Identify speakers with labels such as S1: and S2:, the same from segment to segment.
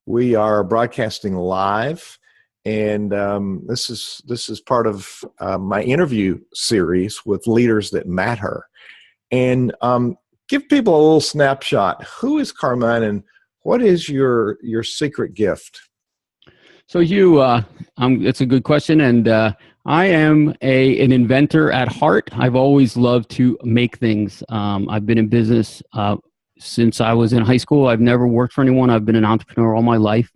S1: We are broadcasting live, and this is part of my interview series with leaders that matter. And give people a little snapshot. Who is Carmine, and what is your secret gift?
S2: So it's a good question, and I am an inventor at heart. I've always loved to make things. I've been in business since I was in high school. I've never worked for anyone. I've been an entrepreneur all my life.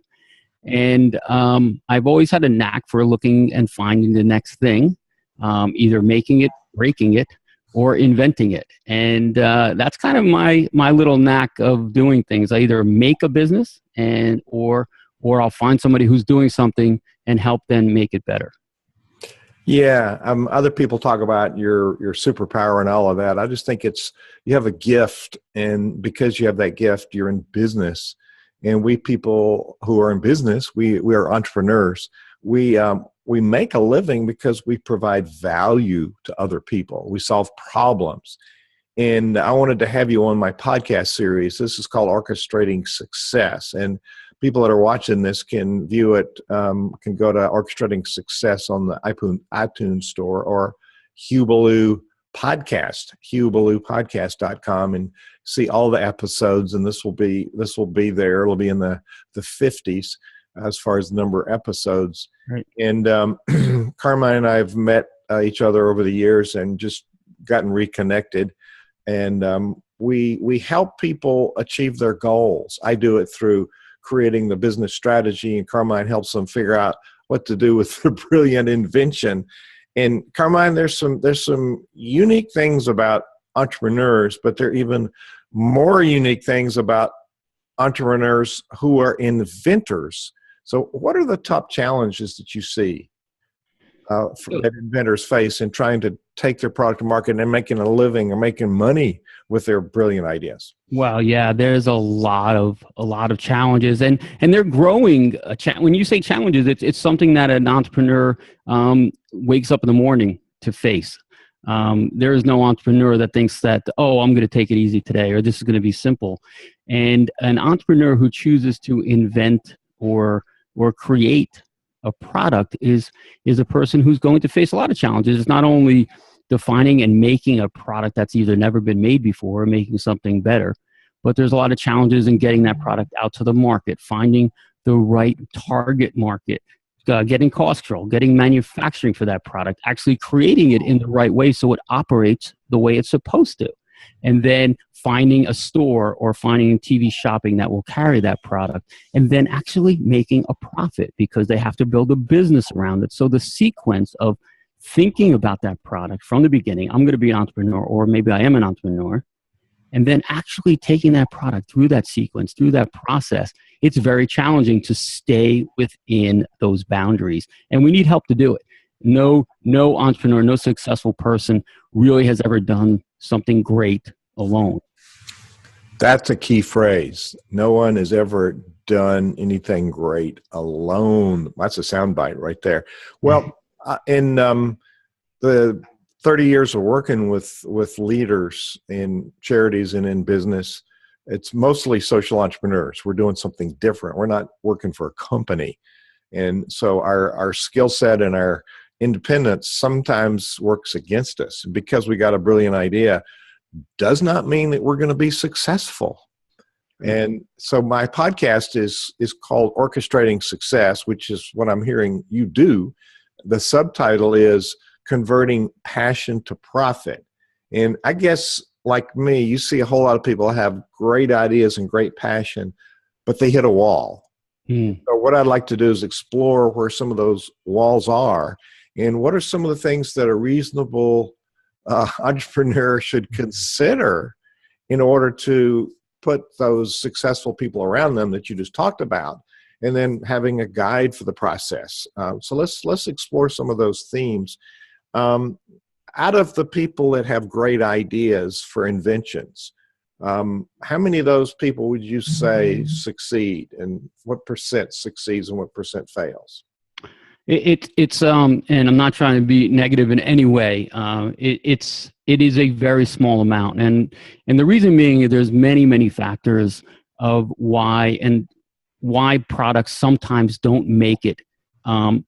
S2: And I've always had a knack for looking and finding the next thing, either making it, breaking it, or inventing it. And that's kind of my little knack of doing things. I either make a business or I'll find somebody who's doing something and help them make it better.
S1: Yeah, other people talk about your superpower and all of that. I just think you have a gift, and because you have that gift, you're in business. And we people who are in business, we are entrepreneurs. We make a living because we provide value to other people. We solve problems. And I wanted to have you on my podcast series. This is called Orchestrating Success. And people that are watching this can view it, can go to Orchestrating Success on the iTunes store, or Hubaloo Podcast, hubaloo-podcast.com, and see all the episodes. And this will be there. It'll be in the 50s as far as the number of episodes.
S2: Right.
S1: And Carmine and I have met each other over the years and just gotten reconnected. And we help people achieve their goals. I do it through creating the business strategy, and Carmine helps them figure out what to do with their brilliant invention. And Carmine, there's some unique things about entrepreneurs, but there are even more unique things about entrepreneurs who are inventors. So what are the top challenges that you see that inventors face in trying to take their product to market and making a living or making money with their brilliant ideas?
S2: Well, yeah, there's a lot of challenges, and they're growing. When you say challenges, it's something that an entrepreneur wakes up in the morning to face. There is no entrepreneur that thinks that, oh, I'm going to take it easy today, or this is going to be simple. And an entrepreneur who chooses to invent or create a product is a person who's going to face a lot of challenges. It's not only defining and making a product that's either never been made before or making something better, but there's a lot of challenges in getting that product out to the market, finding the right target market, getting cost control, getting manufacturing for that product, actually creating it in the right way so it operates the way it's supposed to, and then finding a store or finding TV shopping that will carry that product, and then actually making a profit because they have to build a business around it. So the sequence of thinking about that product from the beginning, I'm going to be an entrepreneur, or maybe I am an entrepreneur, and then actually taking that product through that sequence, through that process, it's very challenging to stay within those boundaries. And we need help to do it. No entrepreneur, no successful person really has ever done something great alone.
S1: That's a key phrase. No one has ever done anything great alone. That's a soundbite right there. Well, in the 30 years of working with leaders in charities and in business, it's mostly social entrepreneurs. We're doing something different. We're not working for a company. And so our skill set and our independence sometimes works against us. Because we got a brilliant idea does not mean that we're going to be successful. And so my podcast is called Orchestrating Success, which is what I'm hearing you do. The subtitle is Converting Passion to Profit. And I guess, like me, you see a whole lot of people have great ideas and great passion, but they hit a wall. So what I'd like to do is explore where some of those walls are, and what are some of the things that a reasonable entrepreneur should consider in order to put those successful people around them that you just talked about, and then having a guide for the process. So let's explore some of those themes. Out of the people that have great ideas for inventions, how many of those people would you say succeed, and what percent succeeds and what percent fails?
S2: It's and I'm not trying to be negative in any way. It is a very small amount, and the reason being there's many factors of why, and why products sometimes don't make it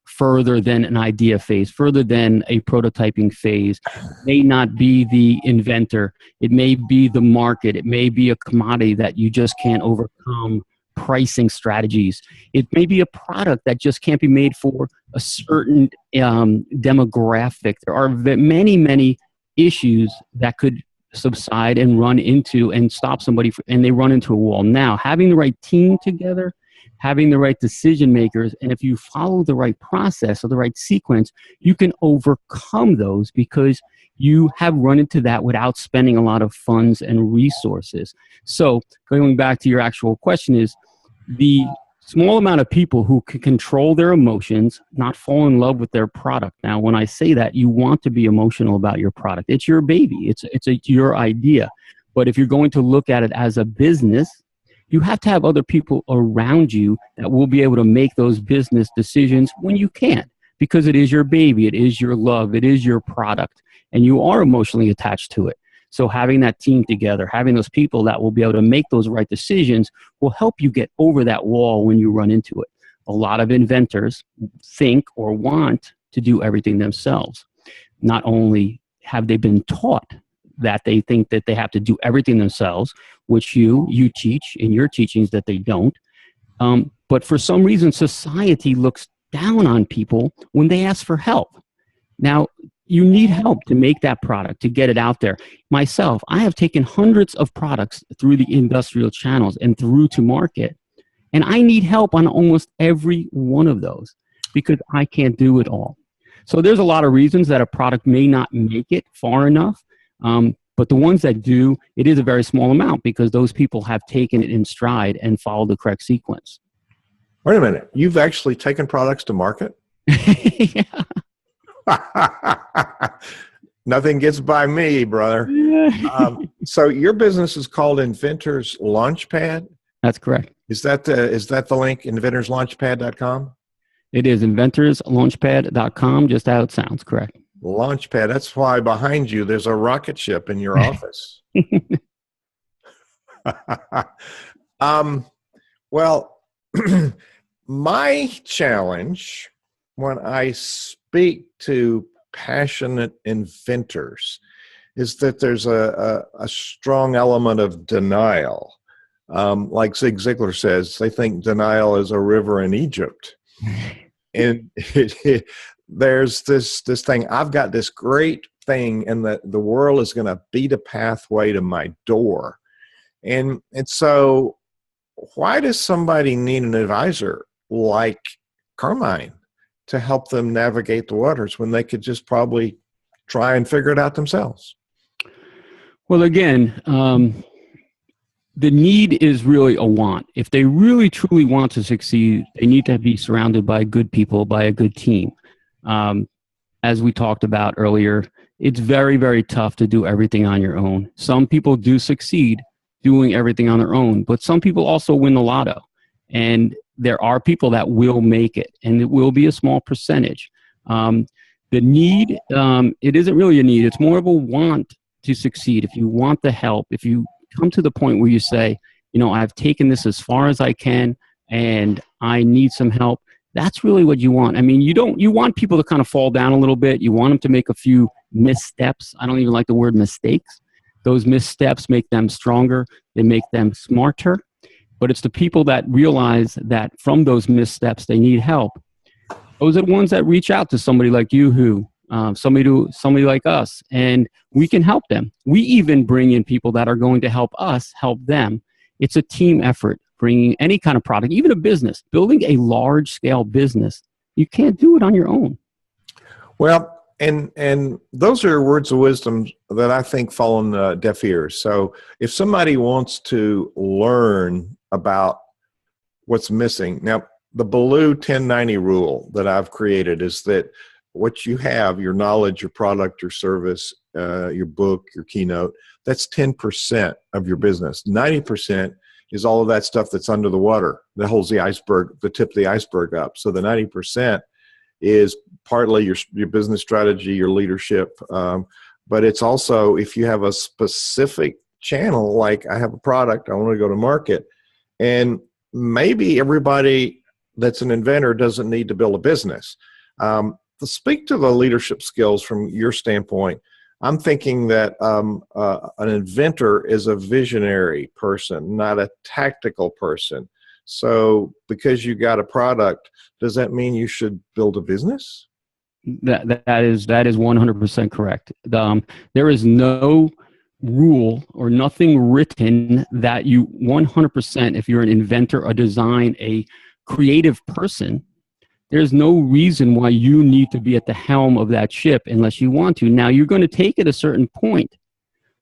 S2: further than an idea phase, further than a prototyping phase. It may not be the inventor. It may be the market. It may be a commodity that you just can't overcome pricing strategies. It may be a product that just can't be made for a certain demographic. There are many, many issues that could subside and run into and stop somebody and they run into a wall. Now, having the right team together, having the right decision makers, and if you follow the right process or the right sequence, you can overcome those because you have run into that without spending a lot of funds and resources. So going back to your actual question is the small amount of people who can control their emotions, not fall in love with their product. Now, when I say that, you want to be emotional about your product. It's your baby. It's your idea. But if you're going to look at it as a business, you have to have other people around you that will be able to make those business decisions when you can't, because it is your baby, it is your love, it is your product, and you are emotionally attached to it. So having that team together, having those people that will be able to make those right decisions will help you get over that wall when you run into it. A lot of inventors think or want to do everything themselves. Not only have they been taught that they think that they have to do everything themselves, which you teach in your teachings that they don't. But for some reason, society looks down on people when they ask for help. Now, you need help to make that product, to get it out there. Myself, I have taken hundreds of products through the industrial channels and through to market, and I need help on almost every one of those because I can't do it all. So there's a lot of reasons that a product may not make it far enough. But the ones that do, it is a very small amount because those people have taken it in stride and followed the correct sequence.
S1: Wait a minute. You've actually taken products to market?
S2: Yeah.
S1: Nothing gets by me, brother. So your business is called Inventors Launchpad?
S2: That's correct.
S1: Is that the link, inventorslaunchpad.com?
S2: It is inventorslaunchpad.com, just how it sounds, correct.
S1: Launchpad. That's why behind you there's a rocket ship in your office. Well, my challenge when I speak to passionate inventors is that there's a strong element of denial. Like Zig Ziglar says, they think denial is a river in Egypt. And there's this thing, I've got this great thing and the world is going to beat a pathway to my door. And so why does somebody need an advisor like Carmine to help them navigate the waters when they could just probably try and figure it out themselves?
S2: Well, again, the need is really a want. If they really truly want to succeed, they need to be surrounded by good people, by a good team. As we talked about earlier, it's very, very tough to do everything on your own. Some people do succeed doing everything on their own, but some people also win the lotto. And there are people that will make it, and it will be a small percentage. The need, it isn't really a need. It's more of a want to succeed. If you want the help, if you come to the point where you say, you know, I've taken this as far as I can and I need some help, that's really what you want. I mean, you want people to kind of fall down a little bit. You want them to make a few missteps. I don't even like the word mistakes. Those missteps make them stronger. They make them smarter. But it's the people that realize that from those missteps, they need help. Those are the ones that reach out to somebody like you, somebody like us, and we can help them. We even bring in people that are going to help us help them. It's a team effort. Bringing any kind of product, even a business, building a large-scale business, you can't do it on your own.
S1: Well, and those are words of wisdom that I think fall on deaf ears. So if somebody wants to learn about what's missing, now the Baloo 1090 rule that I've created is that what you have, your knowledge, your product, your service, your book, your keynote, that's 10% of your business. 90% is all of that stuff that's under the water that holds the iceberg, the tip of the iceberg up. So the 90% is partly your business strategy, your leadership, but it's also if you have a specific channel, like I have a product, I want to go to market, and maybe everybody that's an inventor doesn't need to build a business. To speak to the leadership skills from your standpoint, I'm thinking that an inventor is a visionary person, not a tactical person. So because you got a product, does that mean you should build a business?
S2: That is 100% correct. There is no rule or nothing written that you 100%, if you're an inventor, a design, a creative person, there's no reason why you need to be at the helm of that ship unless you want to. Now, you're going to take it a certain point,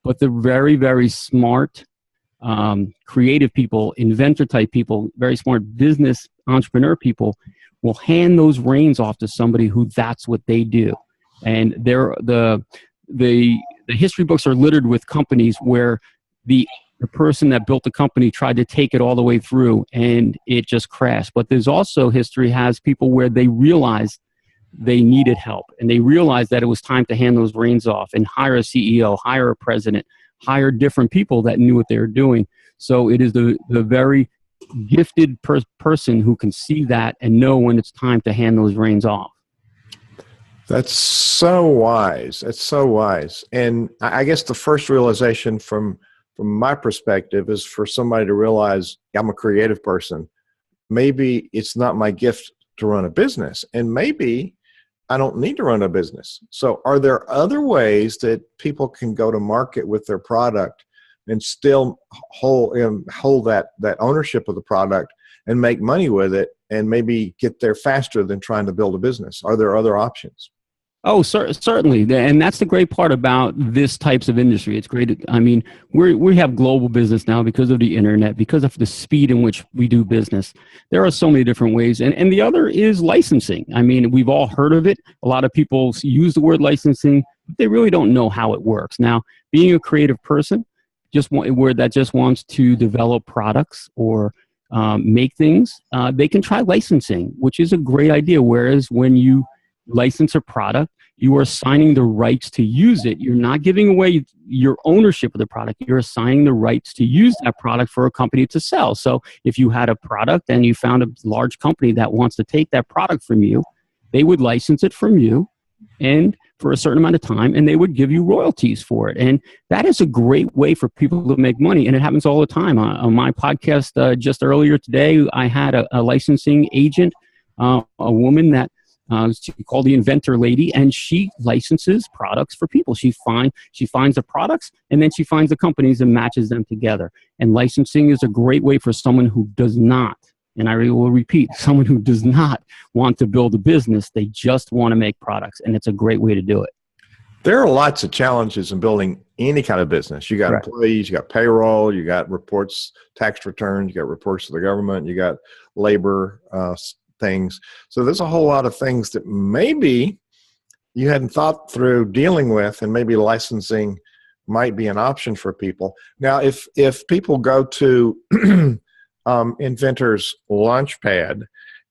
S2: but the very, very smart, creative people, inventor type people, very smart business entrepreneur people will hand those reins off to somebody who that's what they do. And the history books are littered with companies where the person that built the company tried to take it all the way through and it just crashed. But there's also history has people where they realized they needed help and they realized that it was time to hand those reins off and hire a CEO, hire a president, hire different people that knew what they were doing. So it is the very gifted person who can see that and know when it's time to hand those reins off.
S1: That's so wise. That's so wise. And I guess the first realization from my perspective is for somebody to realize I'm a creative person. Maybe it's not my gift to run a business, and maybe I don't need to run a business. So are there other ways that people can go to market with their product and still hold that ownership of the product and make money with it and maybe get there faster than trying to build a business? Are there other options?
S2: Oh, certainly. And that's the great part about this types of industry. It's great. I mean, we have global business now because of the internet, because of the speed in which we do business. There are so many different ways. And the other is licensing. I mean, we've all heard of it. A lot of people use the word licensing, but they really don't know how it works. Now, being a creative person, just wants to develop products or make things, they can try licensing, which is a great idea. Whereas when you license a product, you are assigning the rights to use it. You're not giving away your ownership of the product. You're assigning the rights to use that product for a company to sell. So if you had a product and you found a large company that wants to take that product from you, they would license it from you and for a certain amount of time, and they would give you royalties for it. And that is a great way for people to make money. And it happens all the time. On my podcast just earlier today, I had a licensing agent, a woman that she called the Inventor Lady, and she licenses products for people. She finds the products, and then she finds the companies and matches them together. And licensing is a great way for someone who does not, and I will repeat, someone who does not want to build a business. They just want to make products, and it's a great way to do it.
S1: There are lots of challenges in building any kind of business. You got employees, you got payroll, you got reports, tax returns, you got reports to the government, you got labor things. So there's a whole lot of things that maybe you hadn't thought through dealing with, and maybe licensing might be an option for people. Now, if people go to Inventors Launchpad,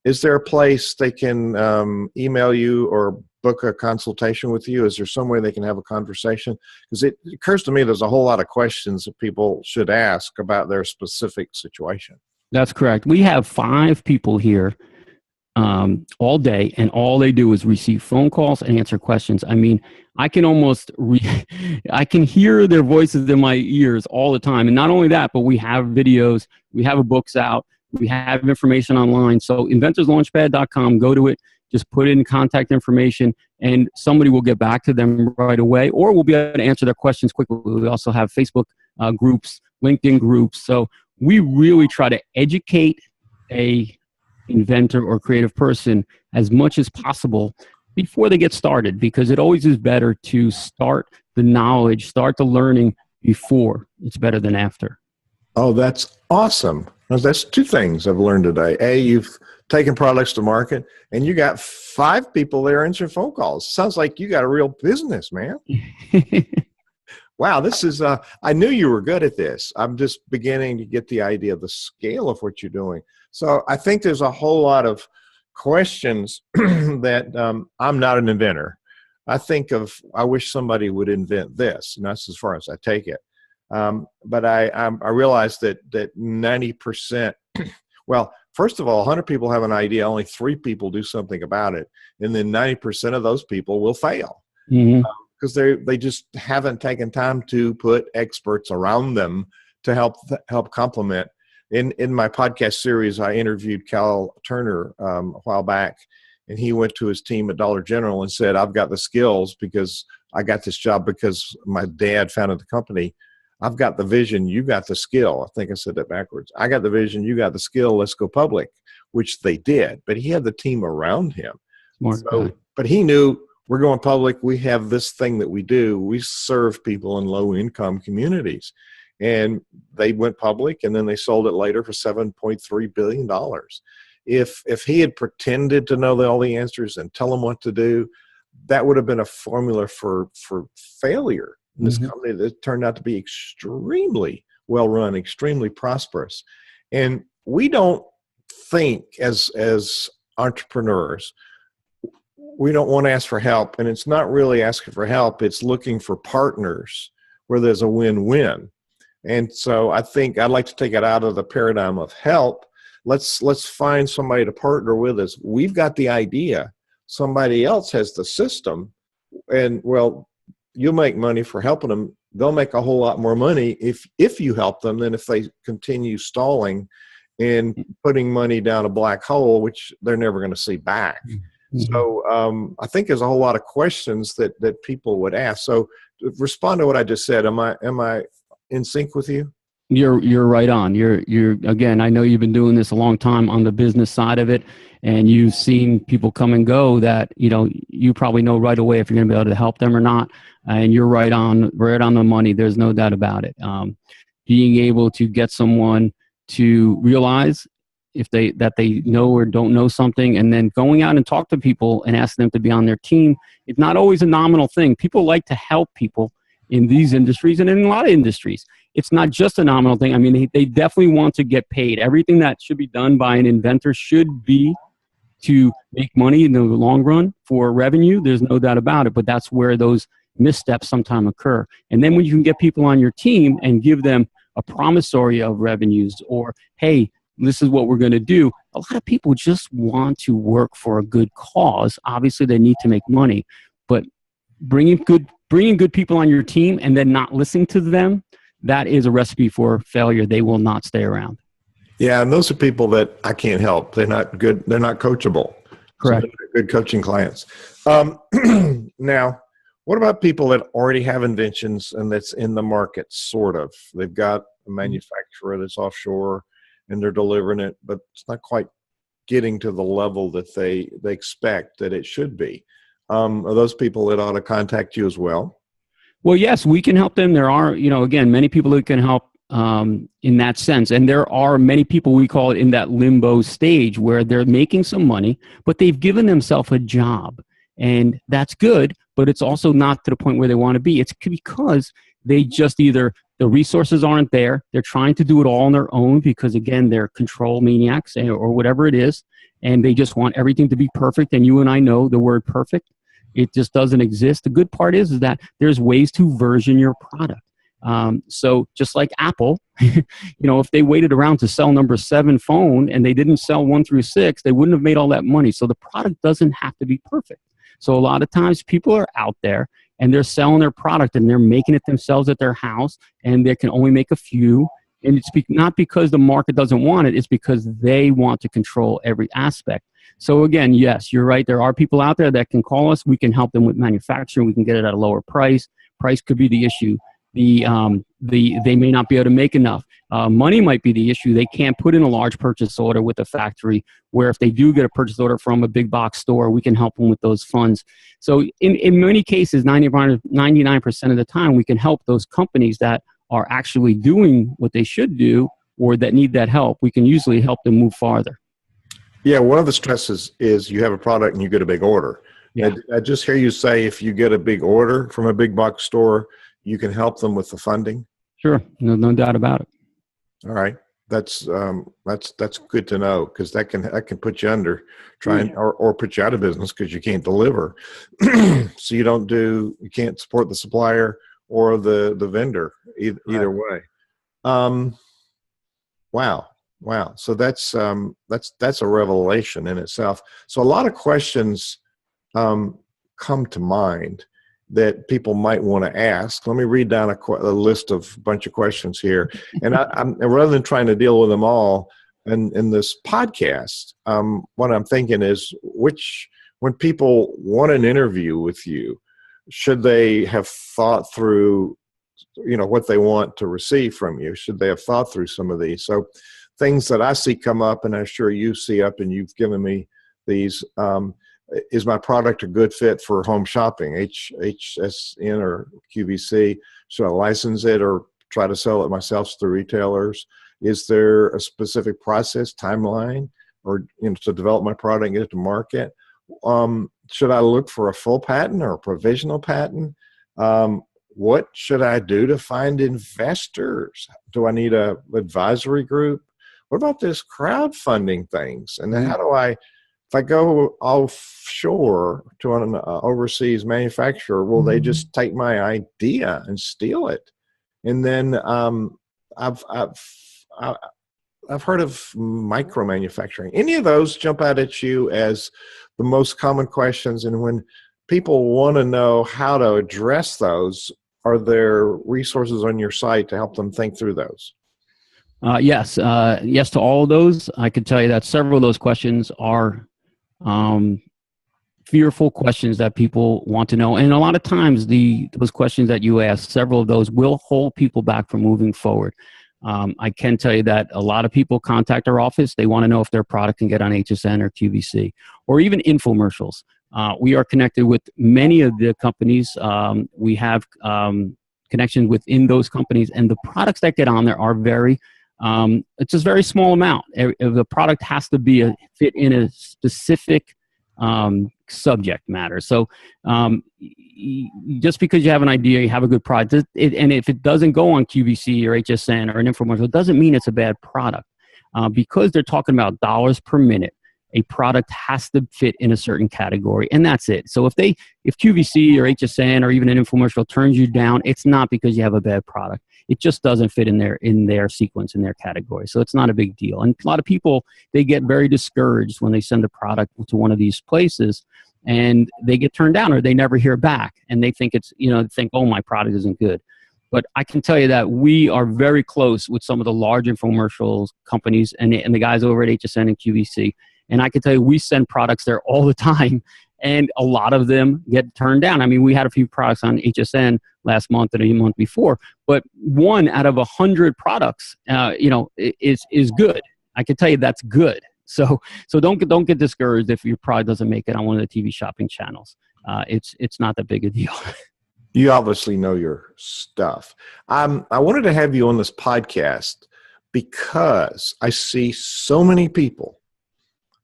S1: is there a place they can email you or book a consultation with you? Is there some way they can have a conversation? Because it occurs to me there's a whole lot of questions that people should ask about their specific situation. That's correct.
S2: We have 5 people here all day, and all they do is receive phone calls and answer questions. I mean, I can almost I can hear their voices in my ears all the time. And not only that, but we have videos, we have books out, we have information online. So inventorslaunchpad.com, go to it, just put in contact information, and somebody will get back to them right away, or we'll be able to answer their questions quickly. We also have Facebook groups, LinkedIn groups. So we really try to educate a inventor or creative person as much as possible before they get started, because it always is better to start the knowledge, start the learning before. It's better than after.
S1: Oh, that's awesome. That's 2 things I've learned today. A, you've taken products to market, and you got 5 people there answering phone calls. Sounds like you got a real business, man. Wow, this is, I knew you were good at this. I'm just beginning to get the idea of the scale of what you're doing. So I think there's a whole lot of questions that I'm not an inventor. I think of, I wish somebody would invent this, and that's as far as I take it. But I realize that 90%, Well, first of all, 100 people have an idea, only 3 people do something about it, and then 90% of those people will fail
S2: Hmm.
S1: because they just haven't taken time to put experts around them to help complement. In my podcast series, I interviewed Cal Turner a while back, and he went to his team at Dollar General and said, "I've got the skills because I got this job because my dad founded the company. I've got the vision, you got the skill." I think I said that backwards. I got the vision, you got the skill, let's go public, which they did. But he had the team around him.
S2: Smart guy.
S1: So, but he knew we're going public. We have this thing that we do. We serve people in low income communities. And they went public, and then they sold it later for $7.3 billion. If he had pretended to know all the answers and tell them what to do, that would have been a formula for failure in this company that turned out to be extremely well run, extremely prosperous. And we don't think as entrepreneurs, we don't want to ask for help. And it's not really asking for help, it's looking for partners where there's a win-win. And so I think I'd like to take it out of the paradigm of help. Let's find somebody to partner with us. We've got the idea. Somebody else has the system. And well, you'll make money for helping them. They'll make a whole lot more money if you help them than if they continue stalling and putting money down a black hole, which they're never going to see back. So I think there's a whole lot of questions that people would ask. So to respond to what I just said, am I in sync with you?
S2: You're right on. You're again, I know you've been doing this a long time on the business side of it, and you've seen people come and go that, you probably know right away if you're going to be able to help them or not. And you're right on the money. There's no doubt about it. Being able to get someone to realize that they know or don't know something, and then going out and talk to people and ask them to be on their team. It's not always a nominal thing. People like to help people in these industries and in a lot of industries. It's not just a nominal thing. I mean, they definitely want to get paid. Everything that should be done by an inventor should be to make money in the long run for revenue. There's no doubt about it, but that's where those missteps sometimes occur. And then when you can get people on your team and give them a promissory of revenues, or, hey, this is what we're going to do. A lot of people just want to work for a good cause. Obviously, they need to make money, but bringing good people on your team and then not listening to them, that is a recipe for failure. They will not stay around.
S1: Yeah, and those are people that I can't help. They're not good. They're not coachable.
S2: Correct.
S1: So they're good coaching clients. Now, what about people that already have inventions and that's in the market, sort of? They've got a manufacturer that's offshore and they're delivering it, but it's not quite getting to the level that they expect that it should be. Are those people that ought to contact you as well?
S2: Well, yes, we can help them. There are, again, many people who can help in that sense. And there are many people, we call it, in that limbo stage where they're making some money, but they've given themselves a job. And that's good, but it's also not to the point where they want to be. It's because they just either the resources aren't there. They're trying to do it all on their own because, again, they're control maniacs or whatever it is. And they just want everything to be perfect. And you and I know the word perfect. It just doesn't exist. The good part is that there's ways to version your product. So just like Apple, if they waited around to sell number 7 phone and they didn't sell 1 through 6, they wouldn't have made all that money. So the product doesn't have to be perfect. So a lot of times people are out there and they're selling their product and they're making it themselves at their house, and they can only make a few. And it's not because the market doesn't want it. It's because they want to control every aspect. So again, yes, you're right. There are people out there that can call us. We can help them with manufacturing. We can get it at a lower price. Price could be the issue. They may not be able to make enough. Money might be the issue. They can't put in a large purchase order with a factory, where if they do get a purchase order from a big box store, we can help them with those funds. So in many cases, 99% of the time, we can help those companies that are actually doing what they should do or that need that help. We can usually help them move farther.
S1: Yeah, one of the stresses is you have a product and you get a big order.
S2: Yeah.
S1: I just hear you say if you get a big order from a big box store, you can help them with the funding.
S2: Sure, no doubt about it.
S1: All right, that's good to know, because that can put you under, or put you out of business because you can't deliver. So you can't support the supplier or the vendor either way. Wow. Wow. So that's a revelation in itself. So a lot of questions come to mind that people might want to ask. Let me read down a list of a bunch of questions here, and I'm rather than trying to deal with them all in this podcast, what I'm thinking is when people want an interview with you, should they have thought through, what they want to receive from you? Should they have thought through some of these? So things that I see come up, and I'm sure you see up, and you've given me these. Is my product a good fit for home shopping, HSN or QVC? Should I license it or try to sell it myself through retailers? Is there a specific process, timeline, or to develop my product and get it to market? Should I look for a full patent or a provisional patent? What should I do to find investors? Do I need a advisory group? What about this crowdfunding things? And then if I go offshore to an overseas manufacturer, will they just take my idea and steal it? And then I've heard of micro manufacturing. Any of those jump out at you as the most common questions? And when people want to know how to address those, are there resources on your site to help them think through those?
S2: Yes to all of those. I can tell you that several of those questions are fearful questions that people want to know. And a lot of times those questions that you ask, several of those will hold people back from moving forward. I can tell you that a lot of people contact our office. They want to know if their product can get on HSN or QVC or even infomercials. We are connected with many of the companies. We have connections within those companies, and the products that get on there are it's a very small amount. The product has to be fit in a specific subject matter. So just because you have an idea, you have a good product, and if it doesn't go on QVC or HSN or an infomercial, it doesn't mean it's a bad product. Because they're talking about dollars per minute, a product has to fit in a certain category, and that's it. So if QVC or HSN or even an infomercial turns you down, it's not because you have a bad product. It just doesn't fit in their sequence, in their category. So it's not a big deal. And a lot of people, they get very discouraged when they send a product to one of these places and they get turned down or they never hear back. And they think oh, my product isn't good. But I can tell you that we are very close with some of the large infomercials companies and the guys over at HSN and QVC. And I can tell you, we send products there all the time, and a lot of them get turned down. I mean, we had a few products on HSN last month and a month before, but 1 out of 100 products, is good. I can tell you that's good. So don't get discouraged if your product doesn't make it on one of the TV shopping channels. It's not that big a deal.
S1: You obviously know your stuff. I wanted to have you on this podcast because I see so many people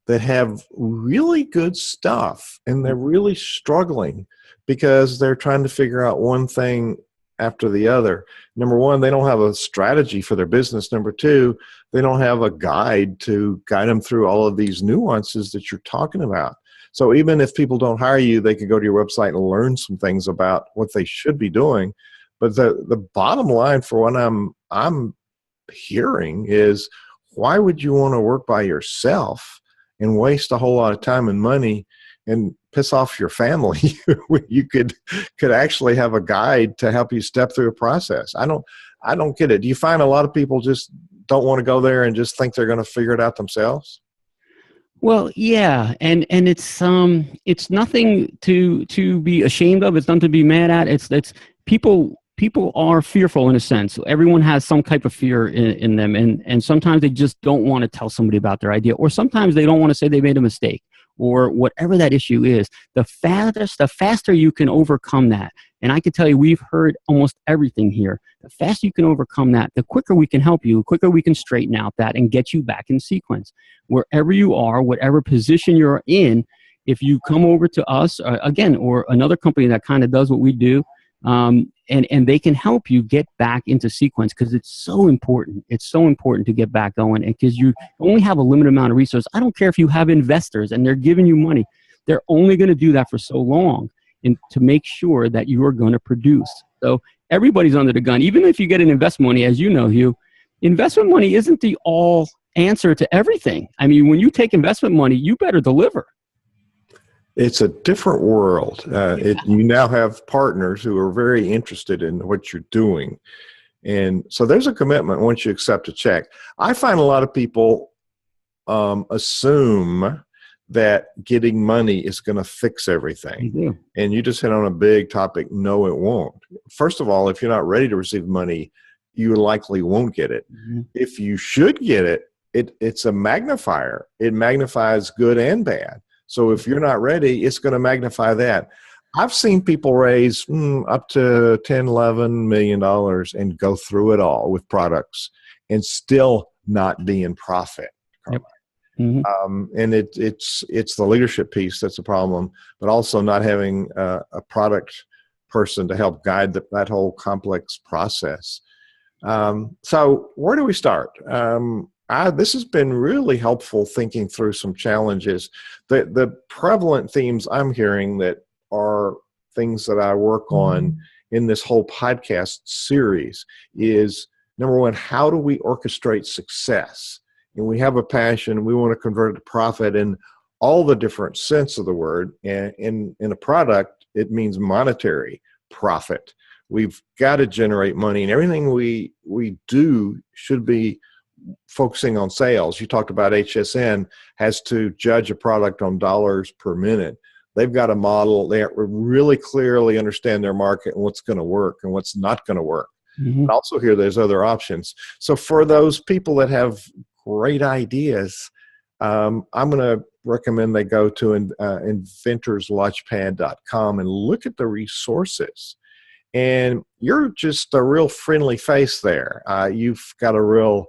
S1: that have really good stuff and they're really struggling because they're trying to figure out one thing after the other. Number one, they don't have a strategy for their business. Number two, they don't have a guide to guide them through all of these nuances that you're talking about. So even if people don't hire you, they could go to your website and learn some things about what they should be doing. But the bottom line for what I'm hearing is, why would you want to work by yourself and waste a whole lot of time and money and piss off your family when you could actually have a guide to help you step through a process? I don't get it. Do you find a lot of people just don't want to go there and just think they're going to figure it out themselves?
S2: Well, yeah, and it's nothing to be ashamed of. It's nothing to be mad at. It's people are fearful in a sense. Everyone has some type of fear in them, and sometimes they just don't want to tell somebody about their idea, or sometimes they don't want to say they made a mistake, or whatever that issue is. The faster you can overcome that, and I can tell you, we've heard almost everything here. The faster you can overcome that, the quicker we can help you, the quicker we can straighten out that and get you back in sequence. Wherever you are, whatever position you're in, if you come over to us, again, or another company that kind of does what we do, and they can help you get back into sequence, because it's so important. It's so important to get back going, because you only have a limited amount of resources. I don't care if you have investors and they're giving you money. They're only going to do that for so long, and to make sure that you are going to produce. So everybody's under the gun. Even if you get an investment money, as you know, Hugh, investment money isn't the all answer to everything. I mean, when you take investment money, you better deliver.
S1: It's a different world. You now have partners who are very interested in what you're doing. And so there's a commitment once you accept a check. I find a lot of people assume that getting money is going to fix everything. And you just hit on a big topic. No, it won't. First of all, if you're not ready to receive money, you likely won't get it. If you should get it, it's a magnifier. It magnifies good and bad. So if you're not ready, it's going to magnify that. I've seen people raise up to $10, $11 million and go through it all with products and still not be in profit.
S2: Yep.
S1: And it's the leadership piece that's a problem, but also not having a product person to help guide that whole complex process. So where do we start? This has been really helpful thinking through some challenges. The prevalent themes I'm hearing that are things that I work on in this whole podcast series is, number one, how do we orchestrate success? And we have a passion, we want to convert it to profit in all the different sense of the word. And in a product, it means monetary profit. We've got to generate money, and everything we do should be focusing on sales. You talked about HSN has to judge a product on dollars per minute. They've got a model. They really clearly understand their market and what's going to work and what's not going to work. But also here, there's other options. So for those people that have great ideas, I'm going to recommend they go to inventorslaunchpad.com and look at the resources. And you're just a real friendly face there. You've got a real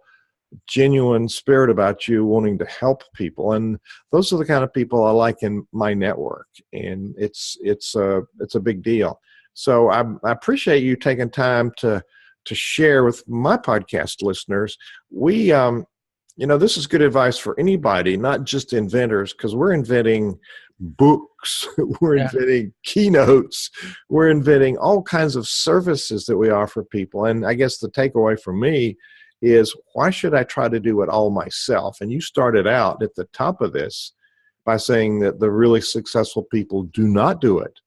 S1: genuine spirit about you, wanting to help people, and those are the kind of people I like in my network, and it's a big deal. So I appreciate you taking time to share with my podcast listeners. We this is good advice for anybody, not just inventors, because we're inventing books, we're inventing keynotes, we're inventing all kinds of services that we offer people. And I guess the takeaway for me is, why should I try to do it all myself? And you started out at the top of this by saying that the really successful people do not do it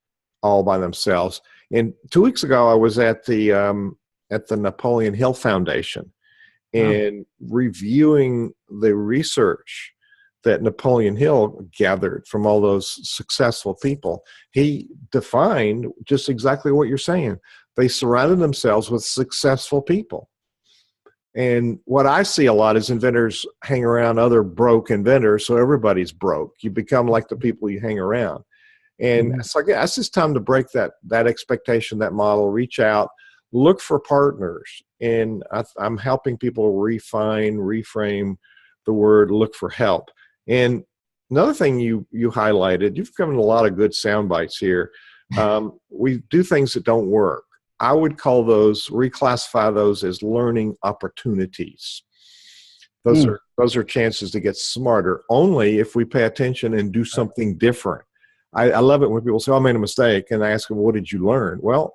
S1: all by themselves. And 2 weeks ago, I was at the Napoleon Hill Foundation and reviewing the research that Napoleon Hill gathered from all those successful people. He defined just exactly what you're saying. They surrounded themselves with successful people. And what I see a lot is inventors hang around other broke inventors, so everybody's broke. You become like the people you hang around. And so I guess it's time to break that expectation, that model, reach out, look for partners. And I'm helping people reframe the word, look for help. And another thing you highlighted, you've given a lot of good sound bites here. We do things that don't work. I would reclassify those as learning opportunities. Those are chances to get smarter, only if we pay attention and do something different. I love it when people say, I made a mistake, and I ask them, what did you learn? Well,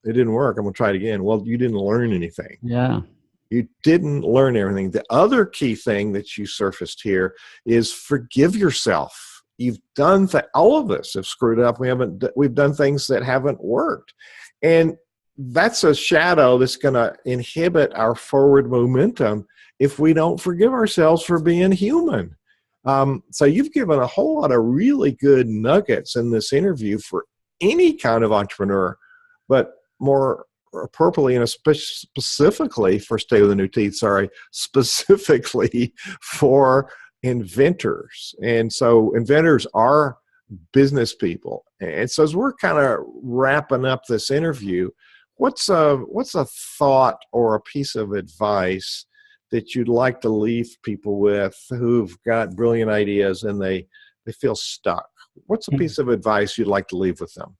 S1: it didn't work. I'm going to try it again. Well, you didn't learn anything.
S2: Yeah.
S1: You didn't learn everything. The other key thing that you surfaced here is forgive yourself. You've done all of us have screwed up. We've done things that haven't worked. And that's a shadow that's going to inhibit our forward momentum if we don't forgive ourselves for being human. So you've given a whole lot of really good nuggets in this interview for any kind of entrepreneur, but more appropriately and specifically for Stay with the New Teeth, specifically for inventors. And so inventors are business people. And so as we're kind of wrapping up this interview, what's a thought or a piece of advice that you'd like to leave people with who've got brilliant ideas and they feel stuck? What's a piece of advice you'd like to leave with them?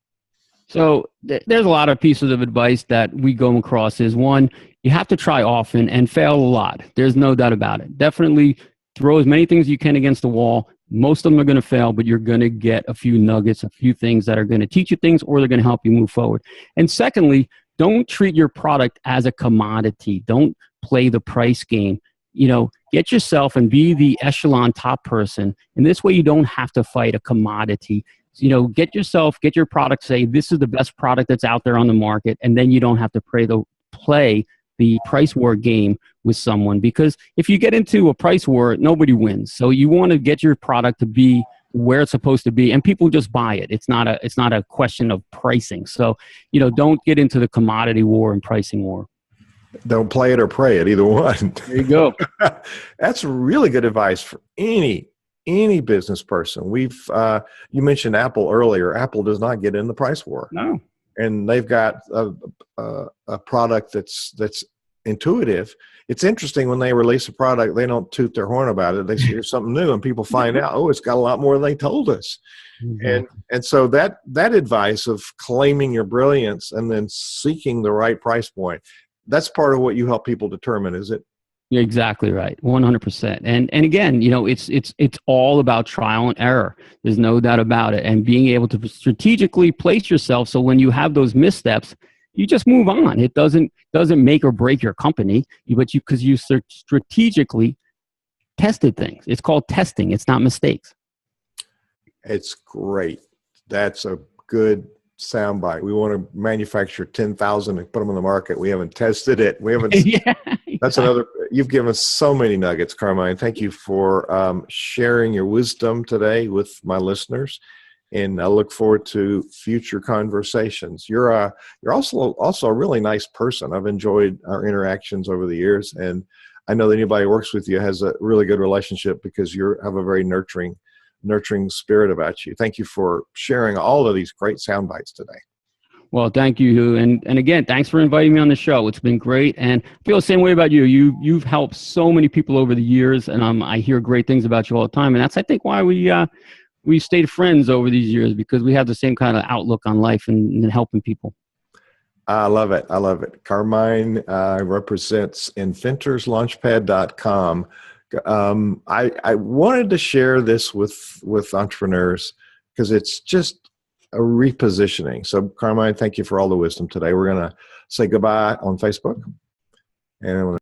S2: So there's a lot of pieces of advice that we go across. Is one, you have to try often and fail a lot. There's no doubt about it. Definitely throw as many things you can against the wall. Most of them are going to fail, but you're going to get a few nuggets, a few things that are going to teach you things, or they're going to help you move forward. And secondly, don't treat your product as a commodity. Don't play the price game. get yourself and be the echelon top person. And this way you don't have to fight a commodity. Get your product, say, this is the best product that's out there on the market. And then you don't have to play the price war game with someone, because if you get into a price war, nobody wins. So you want to get your product to be where it's supposed to be, and people just buy it. It's not a question of pricing. So, don't get into the commodity war and pricing war.
S1: Don't play it or pray it, either one.
S2: There you go.
S1: That's really good advice for any business person. You mentioned Apple earlier. Apple does not get in the price war.
S2: No.
S1: And they've got a product that's intuitive. It's interesting when they release a product, they don't toot their horn about it. They say here's something new, and people find out, oh, it's got a lot more than they told us. Mm-hmm. And so that advice of claiming your brilliance and then seeking the right price point, that's part of what you help people determine, is it?
S2: You're exactly right, 100%. And again, it's all about trial and error. There's no doubt about it. And being able to strategically place yourself so when you have those missteps, you just move on. It doesn't make or break your company, because you strategically tested things. It's called testing. It's not mistakes. It's
S1: great. That's a good soundbite. We want to manufacture 10,000 and put them on the market. We haven't tested it. We haven't. Yeah. That's another. You've given us so many nuggets, Carmine. Thank you for sharing your wisdom today with my listeners, and I look forward to future conversations. You're also a really nice person. I've enjoyed our interactions over the years, and I know that anybody who works with you has a really good relationship because you have a very nurturing spirit about you. Thank you for sharing all of these great sound bites today.
S2: Well, thank you. And again, thanks for inviting me on the show. It's been great. And I feel the same way about you. You've helped so many people over the years, and I hear great things about you all the time. And that's, I think, why we stayed friends over these years, because we have the same kind of outlook on life and helping people.
S1: I love it. Carmine represents inventorslaunchpad.com. I wanted to share this with entrepreneurs because it's just a repositioning. So, Carmine, thank you for all the wisdom today. We're going to say goodbye on Facebook, and